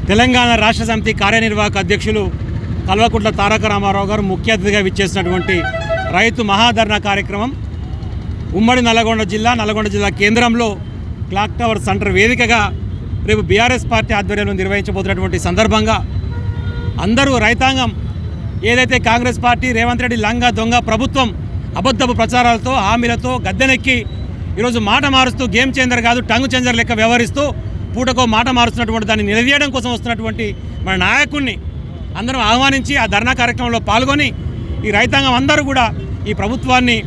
తెలంగాణ రాష్ట్ర సమితి కార్యనిర్వాహక అధ్యక్షులు కల్వకుంట్ల తారక రామారావు గారు ముఖ్య అతిథిగా విచ్చేసినటువంటి రైతు మహాధర్నా కార్యక్రమం ఉమ్మడి నల్గొండ జిల్లా కేంద్రంలో క్లాక్ టవర్ సెంటర్ వేదికగా రేపు బీఆర్ఎస్ పార్టీ ఆధ్వర్యంలో నిర్వహించబోతున్నటువంటి సందర్భంగా అందరూ రైతాంగం ఏదైతే కాంగ్రెస్ పార్టీ రేవంత్ రెడ్డి లంగా దొంగ ప్రభుత్వం అబద్ధపు ప్రచారాలతో హామీలతో గద్దెనెక్కి ఈరోజు మాట మారుస్తూ గేమ్ చేంజర్ కాదు టంగు చేంజర్ లెక్క వ్యవహరిస్తూ పూటకో మాట మారుస్తున్నటువంటి దాన్ని నిలదీయడం కోసం వస్తున్నటువంటి మన నాయకుడిని అందరం ఆహ్వానించి ఆ ధర్నా కార్యక్రమంలో పాల్గొని ఈ రైతాంగం అందరూ కూడా ఈ ప్రభుత్వాన్ని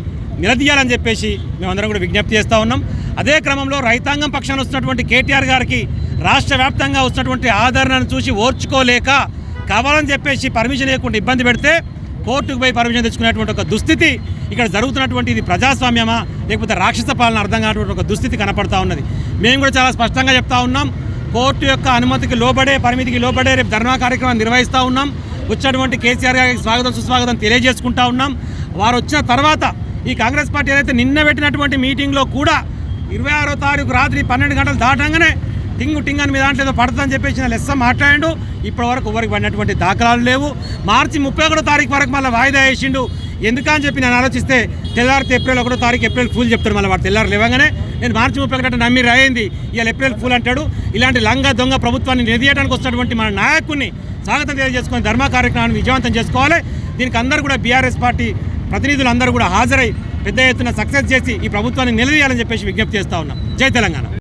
నిలదీయాలని చెప్పేసి మేమందరం కూడా విజ్ఞప్తి చేస్తూ ఉన్నాం. అదే క్రమంలో రైతాంగం పక్షాన వస్తున్నటువంటి కేటీఆర్ గారికి రాష్ట్ర వ్యాప్తంగా వస్తున్నటువంటి ఆదరణను చూసి ఓర్చుకోలేక కావాలని చెప్పేసి పర్మిషన్ లేకుండా ఇబ్బంది పెడితే కోర్టుకు పోయి పర్మిషన్ తెచ్చుకునేటువంటి ఒక దుస్థితి ఇక్కడ జరుగుతున్నటువంటి ఇది ప్రజాస్వామ్యమా లేకపోతే రాక్షస పాలన అర్థం కానటువంటి ఒక దుస్థితి కనపడతా ఉన్నది. మేము కూడా చాలా స్పష్టంగా చెప్తా ఉన్నాం, కోర్టు యొక్క అనుమతికి లోబడే పరిమితికి లోబడే రేపు ధర్నా కార్యక్రమం నిర్వహిస్తూ ఉన్నాం. వచ్చినటువంటి కేసీఆర్ గారికి స్వాగతం సుస్వాగతం తెలియజేసుకుంటా ఉన్నాం. వారు వచ్చిన తర్వాత ఈ కాంగ్రెస్ పార్టీ ఏదైతే నిన్న పెట్టినటువంటి మీటింగ్లో కూడా 26వ తారీఖు రాత్రి 12 గంటలు దాటంగానే టింగ్ అని మీ దాంట్లో ఏదో పడుతుందని చెప్పేసి లెస్స మాట్లాడిండు. ఇప్పటి వరకు ఎవరికి పడినటువంటి దాఖలాలు లేవు. మార్చి 31వ తారీఖు వరకు మళ్ళీ వాయిదా వేసిండు. ఎందుకని చెప్పి నేను ఆలోచిస్తే తెల్లారితే ఏప్రిల్ 1వ తారీఖు ఏప్రిల్ ఫూల్ చెప్తాడు. మళ్ళీ వాడు తెల్లారు లేవగానే నేను మార్చి 31 నమ్మి రాయింది ఇవాళ ఏప్రిల్ ఫూల్ అంటాడు. ఇలాంటి లంగా దొంగ ప్రభుత్వాన్ని నిలదీయడానికి వస్తున్నటువంటి మన నాయకుడిని స్వాగతం తెలియజేసుకొని ధర్మ కార్యక్రమాన్ని విజయవంతం చేసుకోవాలి. దీనికి అందరూ కూడా బీఆర్ఎస్ పార్టీ ప్రతినిధులు అందరూ కూడా హాజరై పెద్ద ఎత్తున సక్సెస్ చేసి ఈ ప్రభుత్వాన్ని నిలదీయాలని చెప్పేసి విజ్ఞప్తి చేస్తూ ఉన్నాం. జై తెలంగాణ.